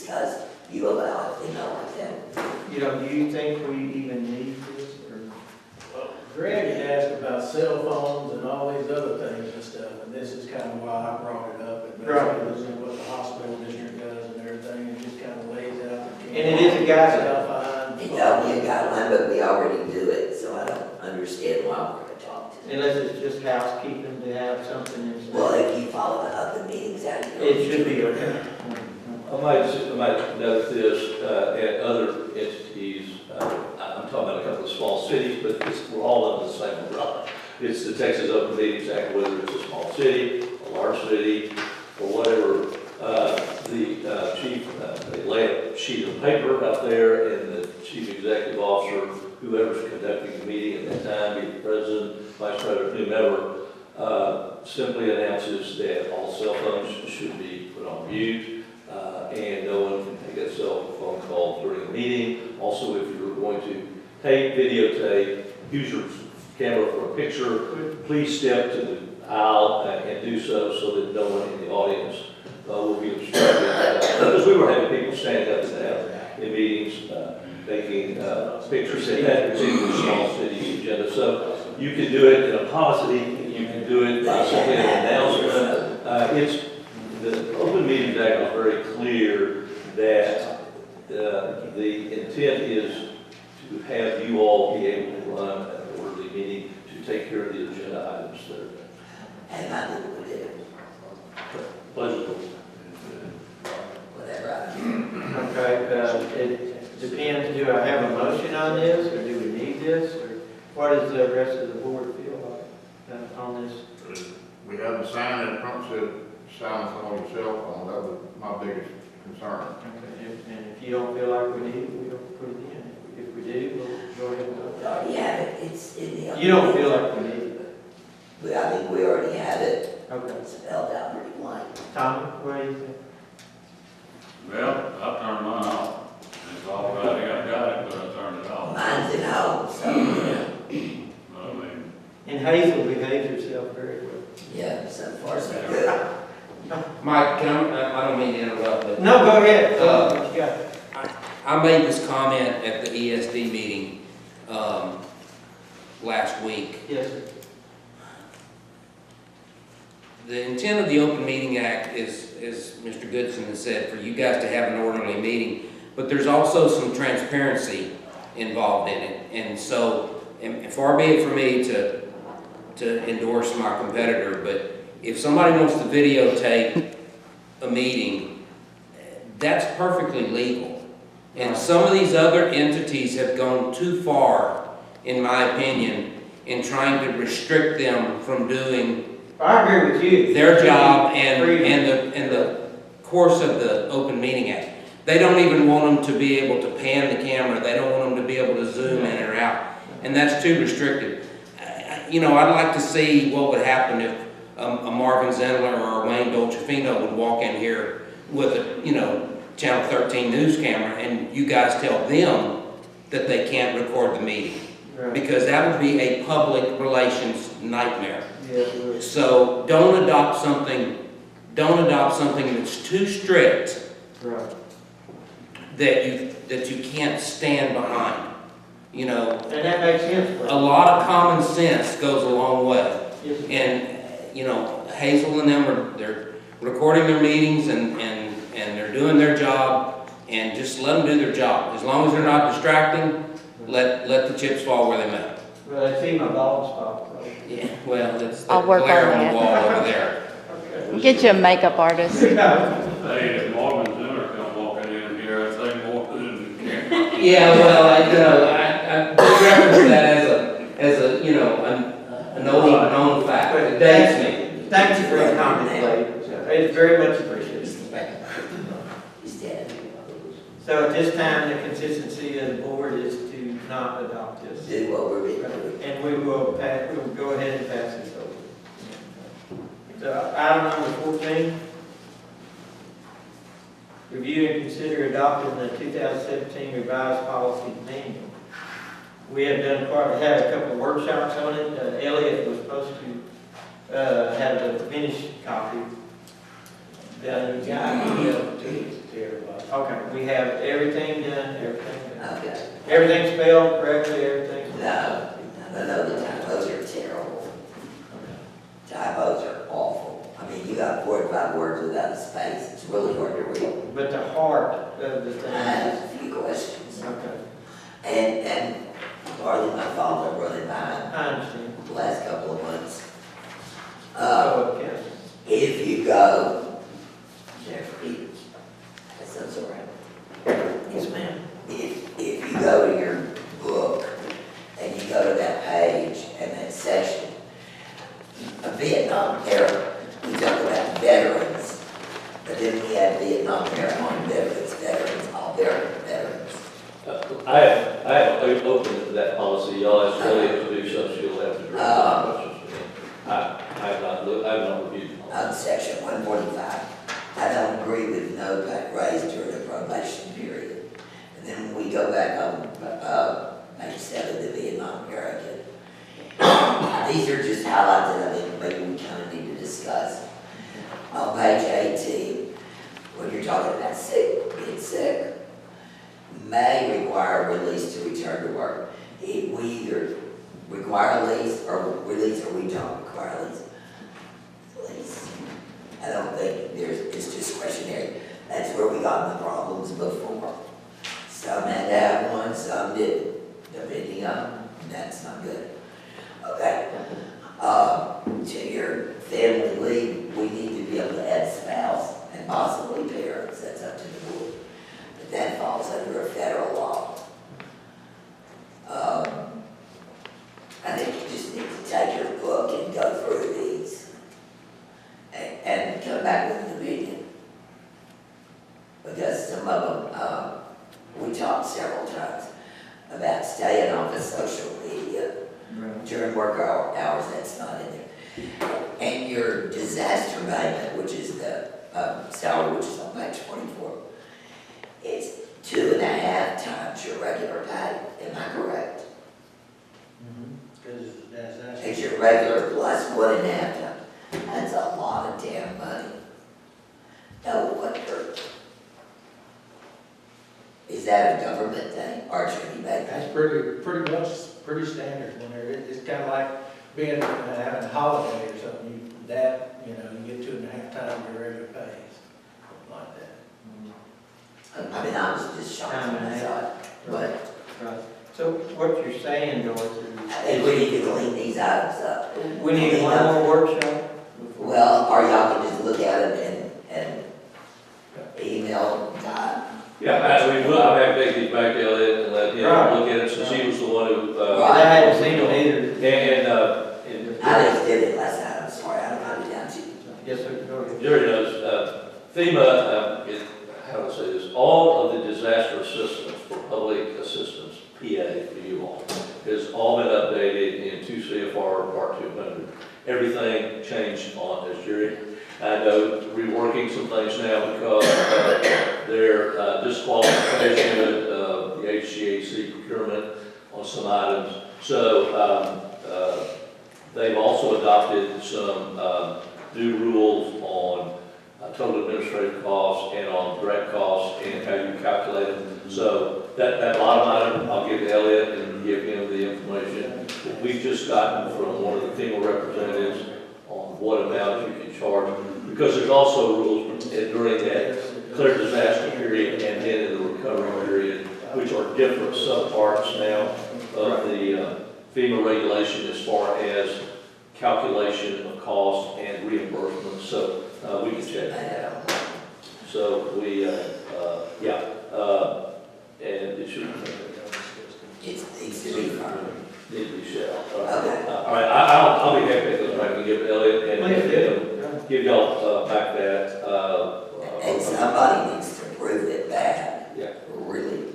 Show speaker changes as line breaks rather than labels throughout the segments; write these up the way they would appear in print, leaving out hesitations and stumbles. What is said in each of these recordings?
because you allow it, like that.
You know, do you think we even need this, or?
Well, Greg had asked about cell phones and all these other things and stuff, and this is kind of why I brought it up. It basically is what the hospital district does and everything, it just kind of lays out.
And it is a guideline.
It don't be a guideline, but we already do it, so I don't understand why we're gonna talk to them.
Unless it's just housekeeping to have something in.
Well, if you follow the other meetings out here.
It should be okay.
I might note this, at other entities, I'm talking about a couple of small cities, but we're all under the same umbrella. It's the Texas Open Meetings Act, whether it's a small city, a large city, or whatever. The chief, they lay a sheet of paper out there, and the chief executive officer, whoever's conducting the meeting at that time, be the president, vice president, whomever, simply announces that all cell phones should be put on mute, and no one can take a cell phone call during a meeting. Also, if you're going to videotape, use your camera for a picture, please step to the aisle and do so that no one in the audience will be obstructed. Because we were having people standing up and down in meetings, making pictures in that particular small city agenda. So you can do it in a policy, you can do it by simply an announcement. The Open Meetings Act is very clear that the intent is to have you all be able to run an orderly meeting to take care of the agenda items that are there.
And I think we do,
Pleasure.
whatever I do.
Okay, it depends, do I have a motion on this, or do we need this, or what does the rest of the board feel like on this?
We have the sign that front said silence on your cell phone. That was my biggest concern.
Okay, and if you don't feel like we need it, we don't put it in. If we do, we'll go ahead and
We
go.
already have it, it's in the.
You don't feel like we need it?
I mean, we already have it,
Okay.
it's spelled out pretty plain.
Tommy, what do you think?
Well, I turned mine off. It's all right, I got it, but I turned it off.
Mine's at home, so,
I mean,
And Hazel behaves herself very well.
yeah, so far so good.
Mike, I don't mean to interrupt, but
No, go ahead. What you got?
I made this comment at the ESD meeting last week.
Yes, sir.
The intent of the Open Meeting Act is, as Mr. Goodson has said, for you guys to have an orderly meeting, but there's also some transparency involved in it. And so, and far be it for me to endorse my competitor, but if somebody wants to videotape a meeting, that's perfectly legal. And some of these other entities have gone too far, in my opinion, in trying to restrict them from doing
I agree with you.
their job and the course of the Open Meeting Act. They don't even want them to be able to pan the camera. They don't want them to be able to zoom in or out. And that's too restrictive. You know, I'd like to see what would happen if a Marvin Zendler or a Wayne Dolcefino would walk in here with a, Channel 13 news camera, and you guys tell them that they can't record the meeting.
Right.
Because that would be a public relations nightmare.
Yes, it would.
So don't adopt something that's too strict
Right.
that you can't stand behind.
And that makes sense.
A lot of common sense goes a long way.
Yes.
And Hazel and them they're recording their meetings and they're doing their job, and just let them do their job. As long as they're not distracting, let the chips fall where they may.
Well, I see my bald spot. Though.
Yeah, well, that's the
I'll work
glare
on
on
that.
the wall over there.
Okay.
Get you a makeup artist.
hey, if Marvin Zimmer come walking in here, I think more than the camera.
Yeah, well, I just reference that as an old known fact. It dates me.
Thank you for your comment, lady. It's very much appreciated.
He's dead.
So at this time, the consistency of the board is to not adopt this.
Do what we're being told.
And we will go ahead and pass this over. So item number 14. Review and consider adopting the 2017 revised policy manual. We have had a couple of workshops on it. Elliot was supposed to have the finished copy.
Yeah, I emailed it to everybody.
Okay, we have everything done, everything done.
Okay.
Everything spelled correctly, everything?
No, the typos are terrible. Typos are awful. I mean, you got 4 or 5 words without a space. It's really hard to read.
But the heart of the
I
thing
have a few questions.
is, okay,
And partly my fault, I'm running behind
I understand.
the last couple of months.
So, yes.
If you go, Jeffrey, that sounds all right.
Yes, ma'am.
If you go to your book and you go to that page and that section, a Vietnam era, we talk about veterans, but then we have Vietnam era on veterans, all veterans.
I have opened that policy, y'all asked Elliot to do so, she'll have to direct the questions to me. I have not looked, I have not reviewed it.
On section 145, I don't agree with no pay raise during the probation period. And then when we go back on, page 7, the Vietnam era again. These are just highlights that I think maybe we kind of need to discuss. On page 18, when you're talking about sick, being sick, may require release to return to work. We either require release or we don't require release. I don't think it's discretionary. That's where we got the problems before. Some had to have one, some didn't, depending on, that's not good. Okay. To your family leave, we need to be able to add spouse and possibly parents, that's up to the board. But that falls under a federal law. I think you just need to take your book and go through these and come back with an opinion. Because some of them, we talked several times about staying off of social media during work hours, that's not in there. And your disaster payment, which is the salary, which is on page 24, it's 2.5 times your regular pay, am I correct?
Because that's.
It's your regular plus 1.5 times. That's a lot of damn money. No wonder. Is that a government thing, or Trinity Bank?
That's pretty much, pretty standard when there, it's kind of like being, having a holiday or something, you get 2.5 times your regular pay, something like that.
I mean, I was just shocked when I saw it, but
Right. So what you're saying, Dorothy,
I think we need to clean these items up.
we need one more workshop?
Well, or y'all can just look at it and email Todd.
Yeah, I have to take these back to Elliot and let him
Right.
look at it, since he was the one who,
I hadn't seen it either.
and
I just did it last night, I'm sorry, I don't have it down to you.
Yes, sir, go ahead.
Jerry knows, FEMA, how do I say this, all of the disaster assistance for public assistance, PA for you all, has all been updated in 2 CFR Part 200. Everything changed on this, Jerry. I know reworking some things now because their disqualification of the HGAC procurement on some items. So they've also adopted some new rules on total administrative costs and on direct costs and how you calculate them. So that bottom item, I'll give to Elliot and give him the information. We've just gotten from one of the FEMA representatives on what amount you can charge, because there's also rules during that clear disaster period and then in the recovery period, which are different subparts now of the FEMA regulation as far as calculation of cost and reimbursement. So we can check that out. So we, and it should.
It needs to be firm.
Need to be shall.
Okay.
All right, I'll be happy to go back and give Elliot
Please
and
do.
give y'all back that.
And somebody needs to prove it bad.
Yeah.
Really.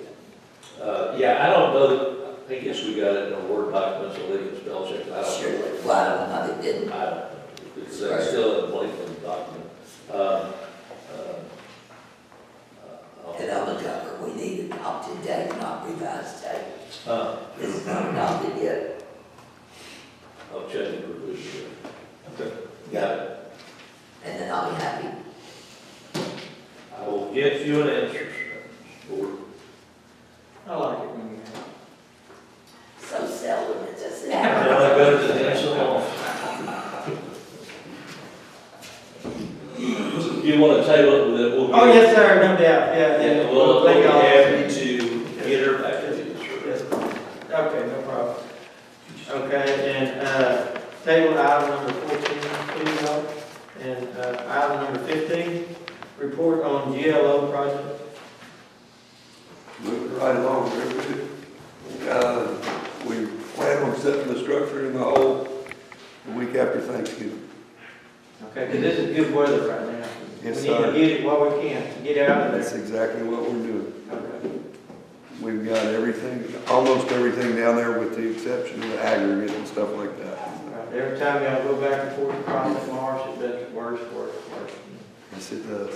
Yeah, I don't know that, I guess we got it in a Word document so they can spell check it out.
Surely. Well, I don't know how they didn't.
I don't know. It's still in a blank document.
And on the cover, we need an adopted date, not revised date.
Uh,
This is not adopted yet.
I'll check it for this year. Okay. Got it.
And then I'll be happy.
I will get you an answer.
Yes, sir, no doubt, yeah.
And we'll be happy to get her back to you.
Yes. Okay, no problem. Okay, and, table item number 14, please, y'all. And, item number 15, report on GLO project.
Moving right along, everybody. We plan on setting the structure in the hole the week after Thanksgiving.
Okay, because this is good weather right now.
Yes,
We need to
sir.
get it while we can, to get out of
That's
there.
exactly what we're doing.
Okay.
We've got everything, almost everything down there with the exception of the aggregate and stuff like that.
Right, every time y'all go back and forth across the marsh, it does worse.
Yes, it does.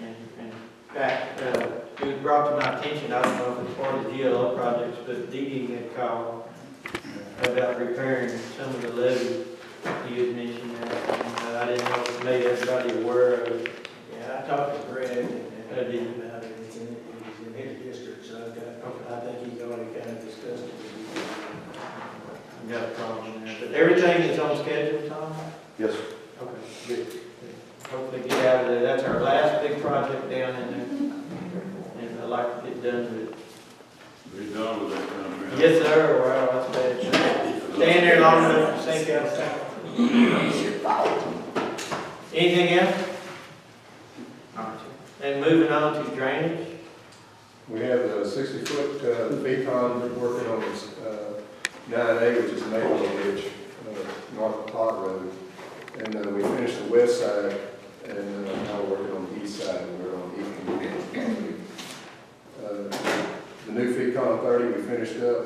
And in fact, it was brought to my attention, I don't know if it's part of the GLO projects, but Dee Dee had called about repairing some of the levees. You had mentioned that, and I didn't know if it made everybody aware of it.
Yeah, I talked to Greg and
I did.
about it, it's in his district, so I think he's already kind of discussed it.
I've got a problem there, but everything is on schedule, Tom?
Yes, sir.
Okay, good. Hopefully get out of there. That's our last big project down in there. And I'd like to get done with it.
Be done with that kind of mess.
Yes, sir. Wow, that's bad. Staying there long enough to sink out.
It's your fault.
Anything else? And moving on to drainage.
We have the 60-foot Beacon working on 9A, which is Maple Ridge, north of Pot Road. And we finished the west side, and now we're working on the east side, and we're on East Community. The new Beacon 30 we finished up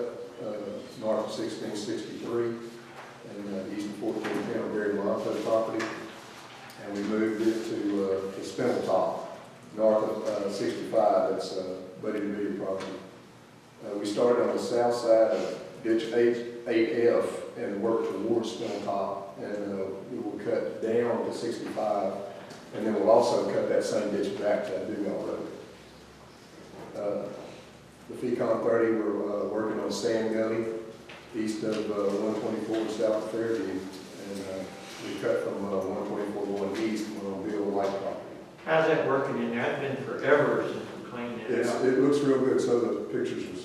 north of 1663 and east of 1410 on Gary Monto property. And we moved it to Spindletop, north of 65, that's Buddy DeVille property. We started on the south side of ditch 8F and worked towards Spindletop, and we will cut down to 65, and then we'll also cut that same ditch back to Dugal Road. The Fecon 30, we're working on Sand Gully, east of 124 south of Fairview, and we cut from 124 going east, and we're on Bill White property.
How's that working in there? It's been forever since we cleaned it out.
It looks real good, so the pictures was.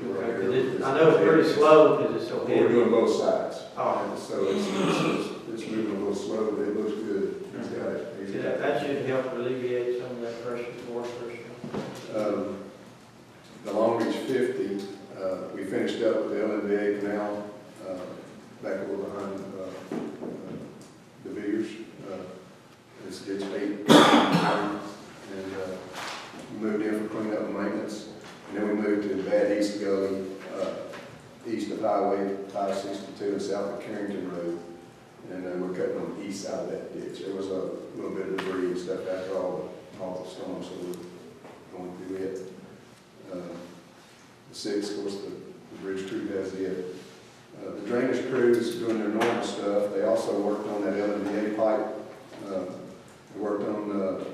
Okay, 'cause I know it's pretty slow because it's so
We're
heavy.
doing both sides.
Oh,
And so it's moving a little slow, but it looks good. He's got it. He's got it.
that should help alleviate some of that pressure, water pressure.
The Long Beach 50, we finished up with the LNBA canal back over behind the Beers. It's ditch 8, and we moved in for cleanup and maintenance. And then we moved to the Bad East Gully, east of Highway 562 and south of Carrington Road. And we're cutting on the east side of that ditch. There was a little bit of debris and stuff after all the storms, so we're going through it. The 6, of course, the bridge crew does it. The drainage crews doing their normal stuff. They also worked on that LNBA pipe. They worked on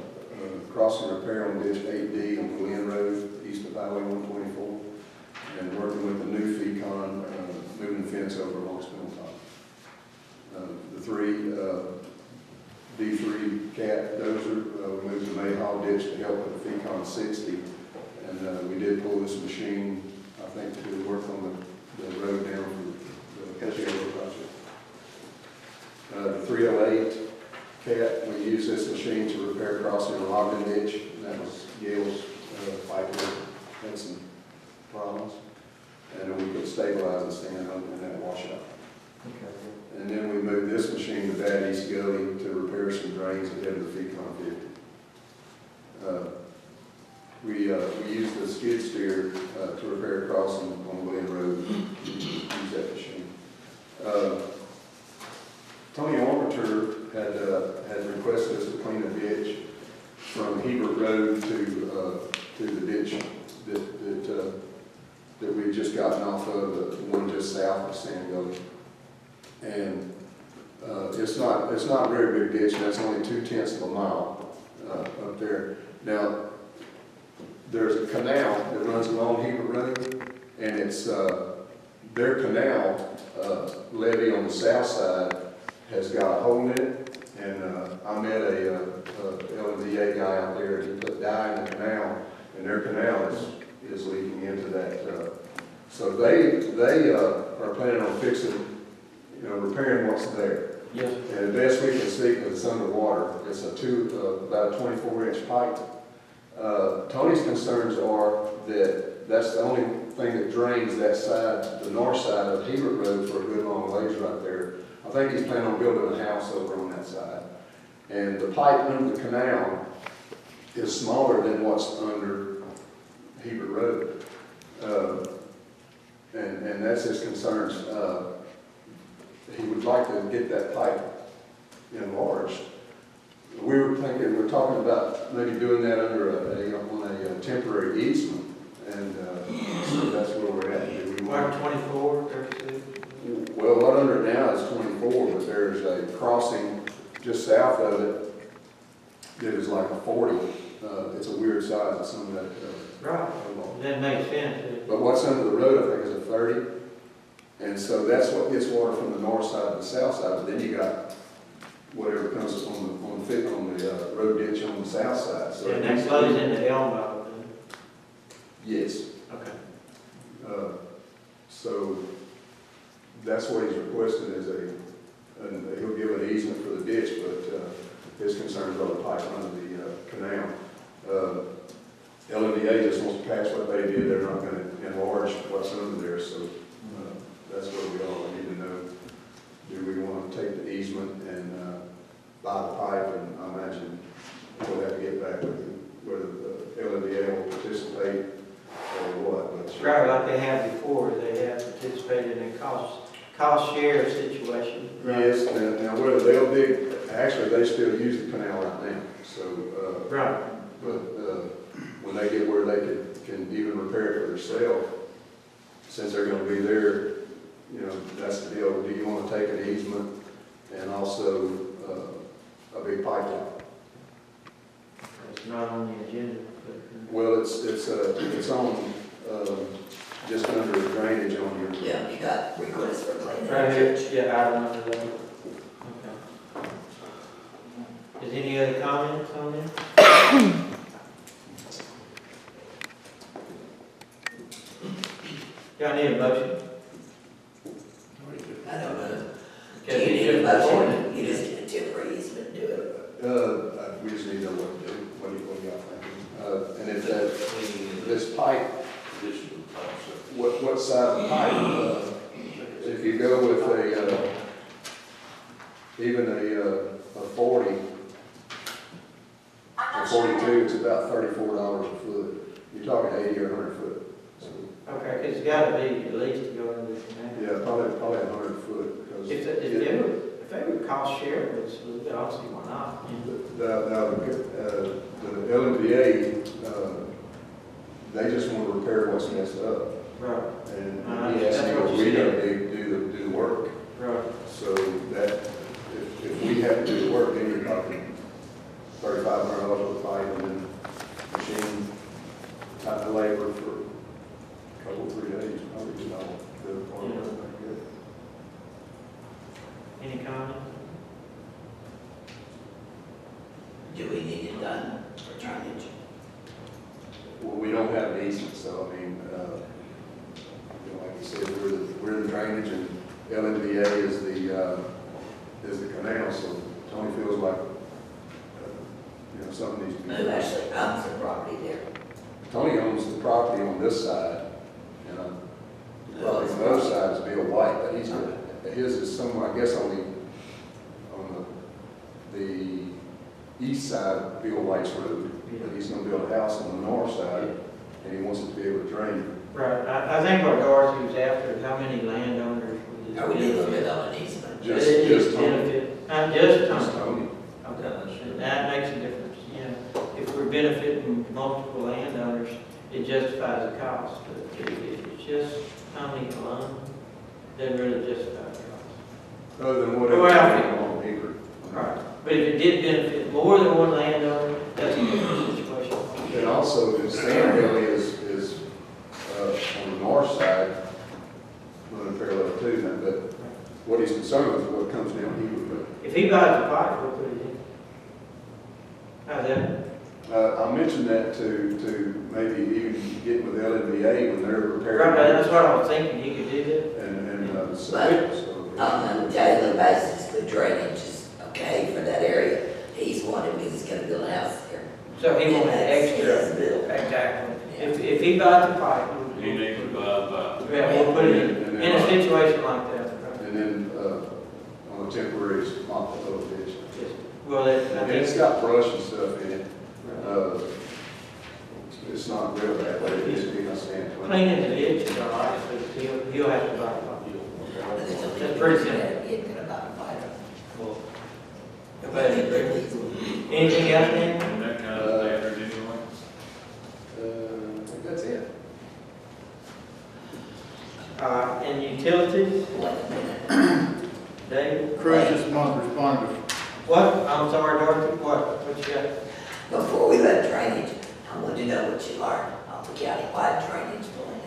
crossing repair on ditch 8D on Glen Road, east of Highway 124, and working with the new Fecon, moving the fence over along Spindletop. The 3 D3 cat dozer, we moved the Mayhaw ditch to help with the Fecon 60, and we did pull this machine, I think, to work on the road down for the Cascade project. The 308 cat, we used this machine to repair crossing in Ogden ditch, and that was Gail's pipe had some problems, and we put stabilizing stand on in that washout.
Okay.
And then we moved this machine to Bad East Gully to repair some drains ahead of the Fecon 50. We used the skid steer to repair a crossing on Glen Road. We used that machine. Tony Armature had requested us to clean a ditch from Hebert Road to the ditch that we'd just gotten off of, the one just south of Sand Gully. And it's not a very big ditch. That's only 2/10 of a mile up there. Now, there's a canal that runs along Hebert Road, and it's their canal levee on the south side has got a hole in it, And I met a LMDA guy out there, and he put dye in the canal, and their canal is leaking into that. So they are planning on fixing, repairing what's there.
Yes.
And the best we can see, because it's underwater, it's about a 24-inch pipe. Tony's concerns are that that's the only thing that drains that side, the north side of Hebert Road for a good long ways right there. I think he's planning on building a house over on that side. And the pipe under the canal is smaller than what's under Hebert Road. And that's his concerns. He would like to get that pipe enlarged. We're talking about maybe doing that under a temporary easement, and so that's where we're at. Do we want-
24, 32?
Well, what under it now is 24, but there's a crossing just south of it that is like a 40. It's a weird size of some of that.
Right. That makes sense.
But what's under the road, I think, is a 30. And so that's what gets water from the north side to the south side. But then you got whatever comes on the road ditch on the south side. So
And that flows into Elmo, then?
yes.
Okay.
So that's what he's requesting is he'll give an easement for the ditch, but his concerns are the pipe under the canal. LMDA just wants to patch what they did. They're not going to enlarge what's under there. So that's where we are. We need to know, do we want to take the easement and buy the pipe? And I imagine we'll have to get back with whether the LMDA will participate or what. But
It's right like they have before, they have participated in a cost share situation. Right.
yes, now whether they'll dig, actually they still use the canal right now. So,
Right.
but when they get where they can even repair it for themselves, since they're going to be there, that's the deal. Do you want to take an easement and also a big pipeline?
It's not on the agenda, but.
Well, it's on just under the drainage on your.
Yeah, you got requests for cleaning.
Right here, yeah, item number 11. Okay. Is any other comments on this? Y'all need a motion?
I don't know. Do
Okay,
you
you
need a
just
motion? You just need a temporary easement to do it.
We just need to know what to do. What do y'all think? And if this pipe, what size of pipe? If you go with even a 40 or 42, it's about $34 a foot. You're talking 80 or 100 foot. So,
Okay, because it's got to be at least to go into the canal.
yeah, probably 100 foot. Because
If they would cost share of this, I don't see why not.
the LMDA, they just want to repair what's messed up.
Right,
And he asked me, are we going to do the work?
right.
So that, if we have to do the work, then you're talking $3,500 for the pipe and then machine, time and labor for a couple, 3 days, probably, the part of it.
Any comments?
Do we need it done for drainage?
Well, we don't have an easement, so I mean, like you said, we're the drainage and LMDA is the canal, so Tony feels like, something needs to be
Who
done.
actually owns the property there?
Tony owns the property on this side, and
Well,
on the other side is Bill White, but his is somewhere, I guess, on the east side of Bill White's road. But he's gonna build a house on the north side, and he wants it to be able to drain.
Right, I think what Dorothy was after, is how many landowners would this
Are we doing
benefit?
it on an easement?
Just Tony.
Benefit, not just
Just
Tony.
Tony.
Okay, that makes a difference, If we're benefiting multiple landowners, it justifies the cost. But if it's just Tony alone, doesn't really justify the cost.
Other than whatever.
Well,
on Hebert.
Right, but if it did benefit more than one landowner, that's a different situation.
And also, the sand hill is on the north side, running parallel to that, but what he's concerned with is what comes down here,
If he buys the pipe, we'll put it in. How's that?
but, I mentioned that to maybe even get with LNVA when they're repairing.
Right, that's what I was thinking, you could do that.
So,
On a daily basis, the drainage is okay for that area. He's wanting, because he's gonna build a house there.
So he wanted
That's his
extra.
bill.
Exactly. If he buys the pipe,
He needs to buy the pipe.
yeah, we'll put it in a situation like that.
and then, on a temporary spot, a little ditch.
Yes. Well, I
And it's
think,
got brush and stuff in it. It's not real bad, but it is being a sand.
cleaning the ditch is all right, but he'll have to buy the pipe.
But it's only-
That's pretty simple.
He ain't gonna buy a pipe.
Well, anything else, Dan?
And that kind of standard anyway.
I think that's it.
And utilities,
Wait a minute.
David?
Chris this month responded
What? I'm sorry, Dorothy, what you got?
Before we let drainage, I want to know what you learned on the county-wide drainage plan.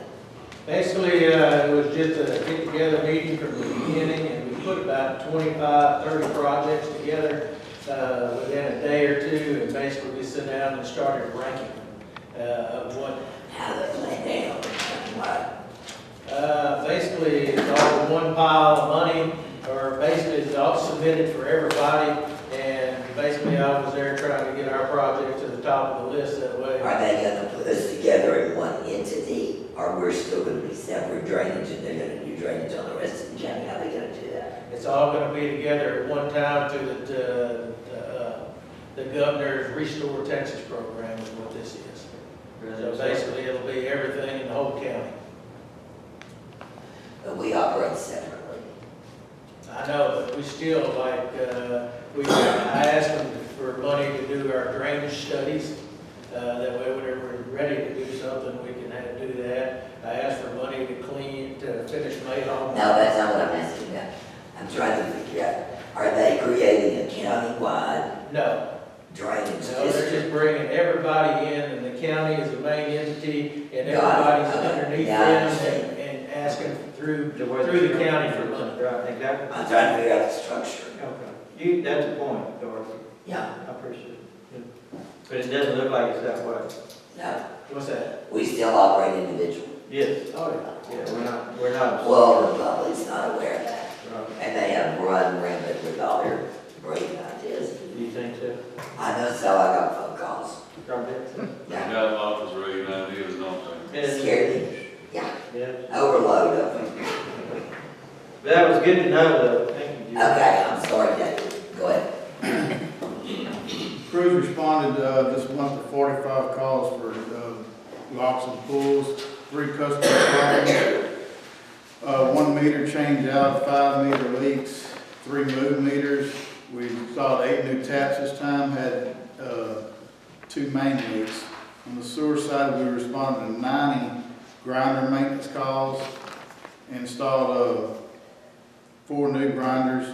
Basically, it was just a get-together meeting from the beginning, and we put about 25, 30 projects together within a day or two, and basically we sat down and started ranking of what,
How they plan down, county-wide.
basically, it's all in one pile of money, or basically it's all submitted for everybody, and basically I was there trying to get our project to the top of the list that way.
Are they gonna put us together in one entity, or we're still gonna be separate drainage and they're gonna do drainage on the rest of the county? How are they gonna do that?
It's all gonna be together at one time through the governor's Restore Texas program is what this is. So basically, it'll be everything in the whole county.
But we operate separately.
I know, but we still like, I asked them for money to do our drainage studies. That way, whenever we're ready to do something, we can do that. I asked for money to finish Mayhaw.
No, that's not what I'm asking about. I'm trying to figure out, are they creating a county-wide
No,
drainage
no, they're
district?
just bringing everybody in, and the county is the main entity, and
Got it.
everybody's underneath
Yeah, I
them
understand.
and asking through
The
the county for money.
Right, exactly.
I'm trying to figure out the structure.
Okay. That's the point, Dorothy.
Yeah,
I appreciate it. But it doesn't look like it's that way.
no,
What's that?
we still operate individually.
Yes.
Oh,
Yeah, we're not.
Well, the public's not aware of that.
Right.
And they have run rampant with all their great ideas.
Do you think so?
I know, so I got phone calls.
Probably.
They
Yeah,
got lots of great ideas, don't they?
scared me. Yeah,
Yeah.
overload of them.
That was good to know, though. Thank you, Judy.
Okay, I'm sorry, David. Go ahead.
Cruz responded this month to 45 calls for locks and pulls, 3 customer problems, 1 meter change out, 5 meter leaks, 3 move meters. We installed 8 new taps this time, had 2 main leaks. On the sewer side, we responded to 90 grinder maintenance calls, installed 4 new grinders.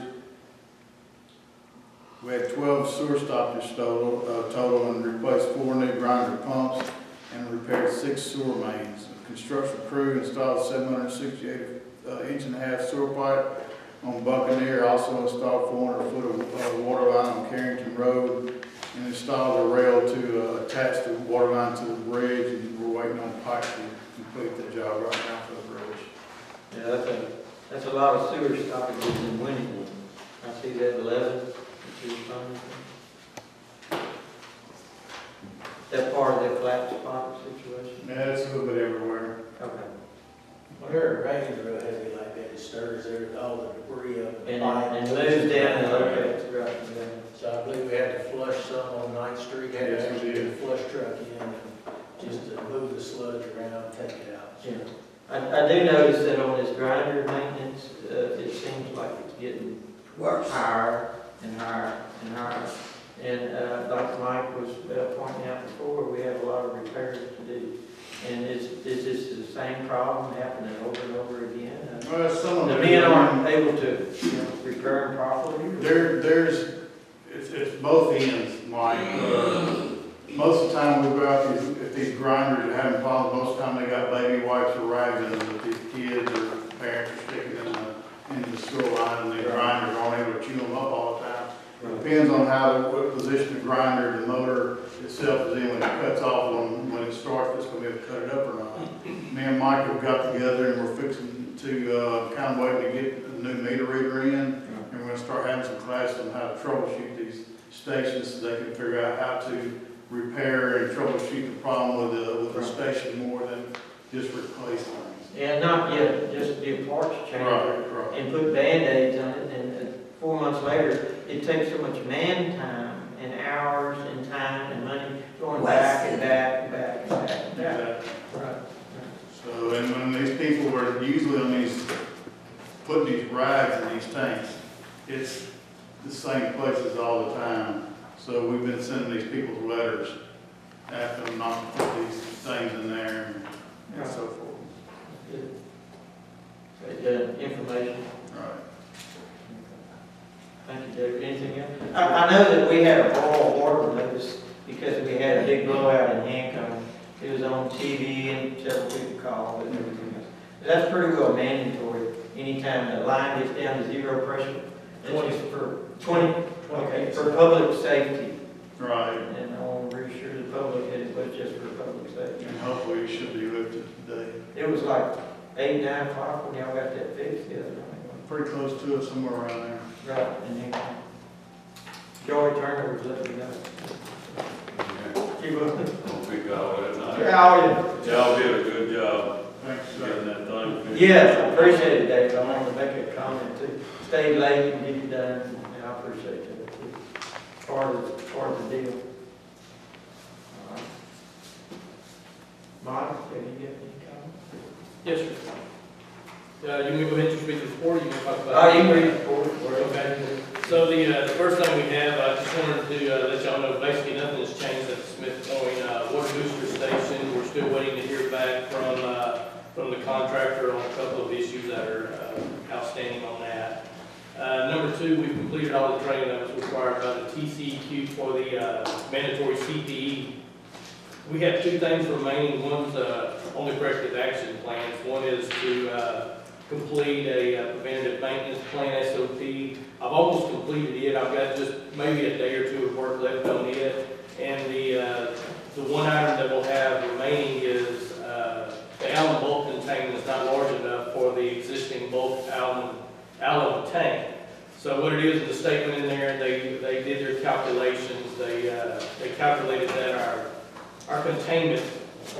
We had 12 sewer stoppers total and replaced 4 new grinder pumps and repaired 6 sewer mains. The construction crew installed 768-inch-and-a-half sewer pipe on Buccaneer, also installed 400 foot of water line on Carrington Road, and installed a rail to attach the water line to the bridge, and we're waiting on pipe to complete the job right now for the bridge.
Yeah, that's a lot of sewer stoppages in Winnie. I see that 11. That part of that flat spot situation?
Yeah, it's a little bit everywhere.
Okay.
When it rains real heavy like that, it stirs all the debris up. the pipe.
And moves down and locates right down.
So I believe we had to flush some on 9th Street, had to
Yes, we
actually
did.
get a flush truck in and just to move the sludge around and take it out.
Yeah. I do notice that on this grinder maintenance, it seems like it's getting
Works.
higher and higher and higher. And like Mike was pointing out before, we have a lot of repairs to do. And is this the same problem happening over and over again?
Well, some of
The
it-
men aren't able to repair them properly?
It's both ends, Mike. Most of the time we go out if these grinders are having problems, most of the time they got baby wipes or rags in them, but these kids or parents are sticking in the the sewer line, and the grinders aren't able to chew them up all the time. Depends on what position the grinder, the motor itself is in, when it cuts off, when it starts, it's gonna be able to cut it up or not. Me and Mike have got together and we're fixing to, kind of waiting to get a new meter reader in. And we're gonna start having some classes on how to troubleshoot these stations so they can figure out how to repair and troubleshoot the problem with the station more than just replace things.
Yeah, not yet, just do parts change.
Right.
And put Band-Aids on it, and 4 months later, it takes so much man time and hours and time and money going back and back and back and back and back.
Exactly.
Right.
So, and when these people were usually on these, putting these rags in these tanks, it's the same places all the time. So we've been sending these people's letters asking them not to put these things in there and so forth.
Good. Information.
Right.
Thank you, David. Anything else? I know that we had a boil water notice because we had a big blowout in Hancock. It was on TV and several people called and everything else. That's pretty well mandatory. Anytime the line gets down to zero pressure, that's just for 20, okay, for public safety.
Right.
And I want to reassure the public that it was just for public safety.
And hopefully it should be lifted today.
It was like 8, 9 o'clock when y'all got that fixed the other night.
Pretty close to it, somewhere around there.
Right, and then Joey Turner was letting me know. Keep up.
Don't pick all that night.
Yeah,
Y'all did a good job
Thanks,
getting
sir.
that thing fixed.
yes, I appreciate it, Dave. I wanted to make a comment too. Stayed late and get it done, and I appreciate that too. Part of the deal. All right. Mike, have you got any comments?
Yes, sir. You want me to go ahead and speak to the board, or you want to talk about?
Oh, you can read the report.
Okay. So the first thing we have, I just wanted to let y'all know, basically nothing has changed at the Smith Point water booster station. We're still waiting to hear back from the contractor on a couple of issues that are outstanding on that. Number 2, we've completed all the training that was required by the TCEQ for the mandatory CPE. We have 2 things remaining. One's on the corrective action plans. One is to complete a preventative maintenance plan, SOP. I've almost completed it. I've got just maybe a day or 2 of work left on it. And the one item that we'll have remaining is the alum bulk containment is not large enough for the existing bulk alum tank. So what it is, the statement in there, they did their calculations. They calculated that our containment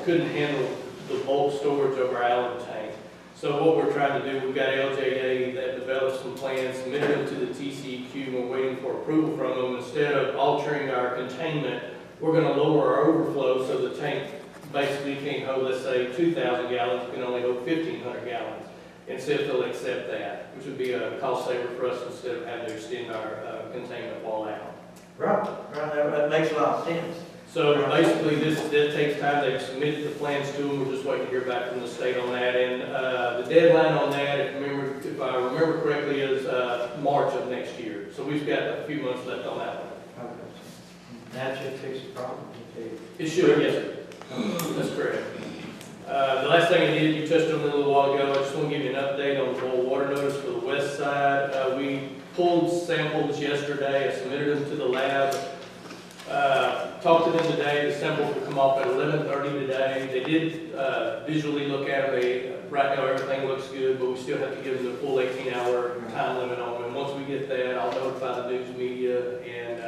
couldn't handle the bulk storage of our alum tank. So what we're trying to do, we've got LJA that developed some plans, submitted them to the TCEQ, we're waiting for approval from them. Instead of altering our containment, we're going to lower our overflow so the tank basically can't hold, let's say, 2,000 gallons, it can only hold 1,500 gallons. And see if they'll accept that, which would be a cost saver for us instead of having to extend our containment wall out.
Right, that makes a lot of sense.
So basically, this takes time. They've submitted the plans to them. We're just waiting to hear back from the state on that. And the deadline on that, if I remember correctly, is March of next year. So we've got a few months left on that one.
Okay. That should fix the problem. Okay.
It should, yes, sir. That's correct. The last thing I did, you touched on it a little while ago. I just want to give you an update on the boil water notice for the west side. We pulled samples yesterday. I submitted them to the lab. Talked to them today. The samples will come off at 11:30 today. They did visually look at them. Right now everything looks good, but we still have to give them the full 18-hour time limit on them. Once we get that, I'll notify the news media and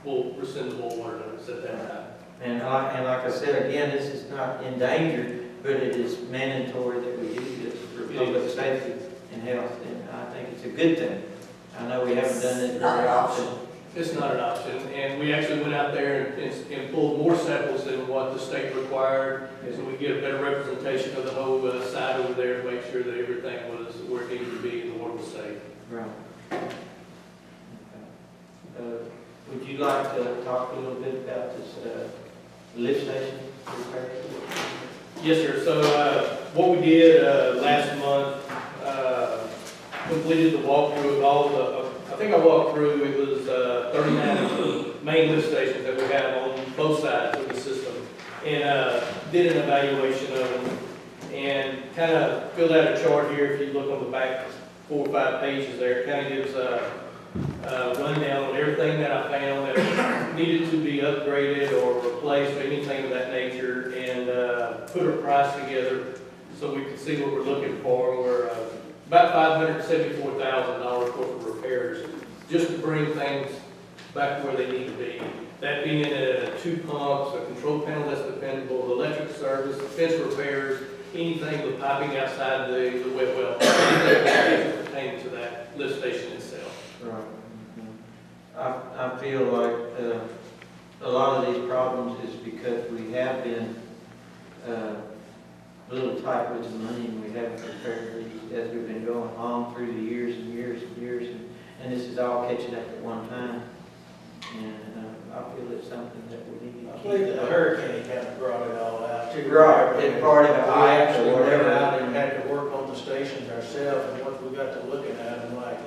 we'll rescind the boil water notice at that time.
And like I said, again, this is not endangered, but it is mandatory that we do this for public safety and health, and I think it's a good thing. I know we haven't done it
Not
very
an
often.
option.
It's not an option, and we actually went out there and pulled more samples than what the state required, so we get a better representation of the whole site over there to make sure that everything was where it needed to be and the water was safe.
Right. Would you like to talk a little bit about this lift station repair?
Yes, sir. So what we did last month, completed the walkthrough of all the, I think I walked through, it was 39 main lift stations that we have on both sides of the system, and did an evaluation of them, and kind of filled out a chart here. If you look on the back 4 or 5 pages there. It kind of gives a rundown on everything that I found that needed to be upgraded or replaced or anything of that nature, and put a price together so we can see what we're looking for. And we're about $574,000 worth of repairs just to bring things back to where they need to be. That being 2 pumps, a control panel that's dependable, the electric service, fence repairs, anything with piping outside the wet well, anything that pertains to that lift station itself.
Right. I feel like a lot of these problems is because we have been a little tight with the money, and we haven't prepared these as we've been going on through the years and years and years, and this is all catching up at one time. And I feel it's something that we need to
I
keep.
believe the hurricane kind of brought it all out too.
Right, and part of it,
We
I
actually
actually
went
whatever.
out and had to work on the stations ourselves, and once we got to looking at them, like,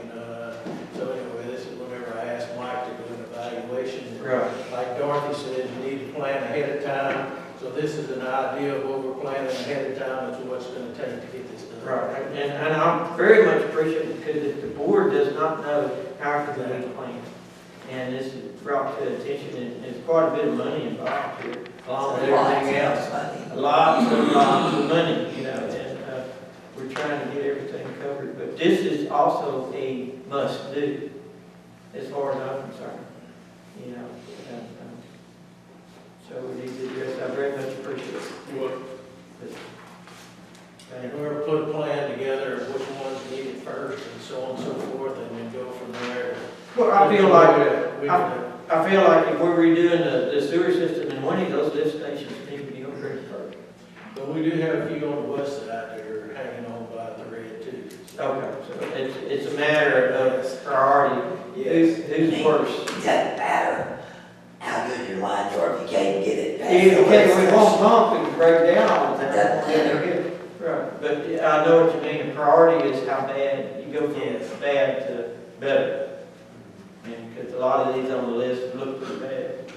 so anyway, this is whenever I asked Mike to do an evaluation.
Right.
Like Dorothy said, you need to plan ahead of time, so this is an idea of what we're planning ahead of time, as to what's gonna take to get this done.
Right, and I'm very much appreciative, because if the board does not know how to do a plan, and this is brought to attention, and there's quite a bit of money involved here, along with everything else. Lots of money, and we're trying to get everything covered, but this is also a must-do, as far as I'm concerned, so we need to do this. I very much appreciate it.
And whoever put a plan together of which ones need it first, and so on and so forth, and then go from there.
Well, I feel like if we're redoing the sewer system in Winnie, those lift stations need to be upgraded first.
But we do have a few on the west side that are hanging on by the thread too.
Okay, so it's a matter of priority.
Yes.
Who's worse?
It doesn't matter how good your lines are if you can't get it past
If
the
we
lift
won't
station.
pump, we can break down all the time.
Doesn't matter.
Right, but I know what you mean. The priority is how bad, you go from bad to better. And because a lot of these on the list look pretty bad.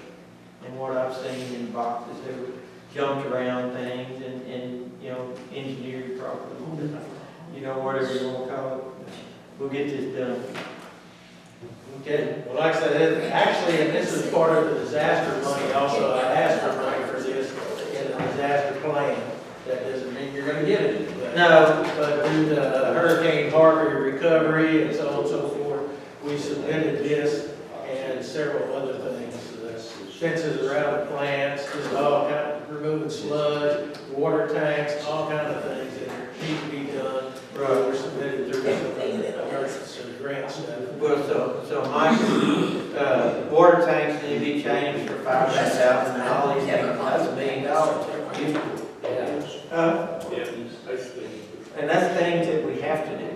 And what I've seen in boxes, they were jumped around things and engineered properly. Whatever you want to call it. We'll get this done.
Okay, well, like I said, actually, and this is part of the disaster money also, I asked for money for this in the disaster plan. That doesn't mean you're gonna get it. But-
No.
But due to Hurricane Harvey recovery and so on and so forth, we submitted this and several other things. Fences around the plants, just all kind of removing sludge, water tanks, all kind of things that need to be done.
Right.
We're submitted through some emergency grant stuff.
Well, so Mike, water tanks need to be changed for $500,000 and all these things. That's $1 million.
Yeah, basically.
And that's things that we have to do.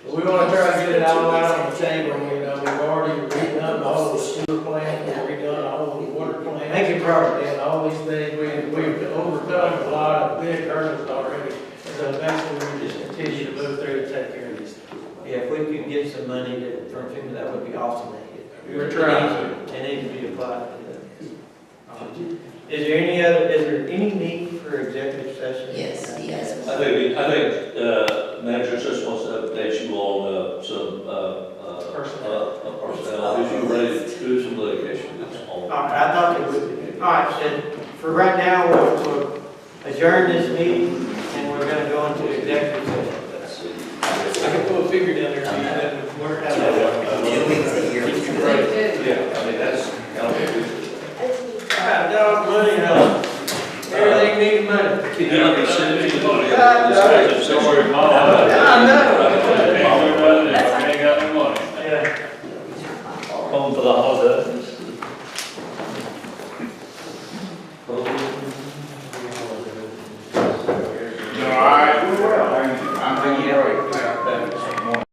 We want to try to get it all out on the table, we've already redone all the sewer plant, we've redone all the water plant.
Make it progress.
And all these things, we've overcome a lot of big hurdles already. So basically, we just continue to move through and take care of these things.
Yeah, if we could get some money from FEMA, that would be awesome.
We're trying.
They need to be applied to that. Is there any need for executive session?
Yes, yes.
I think manager just wants to update you on some personnel issues related to some litigation that's
All
on.
right, I thought it would be. All right, so for right now, we'll adjourn this meeting, and we're gonna go into executive session.
I can pull a figure down there, so you that would work out.
2 weeks a year.
Yeah, I mean, that's kind of.
Dog money, everything needs money.
Can you be sending me the money?
Don't worry, Mom.
I know.
Ain't got no money.
Yeah.
Home for the holiday.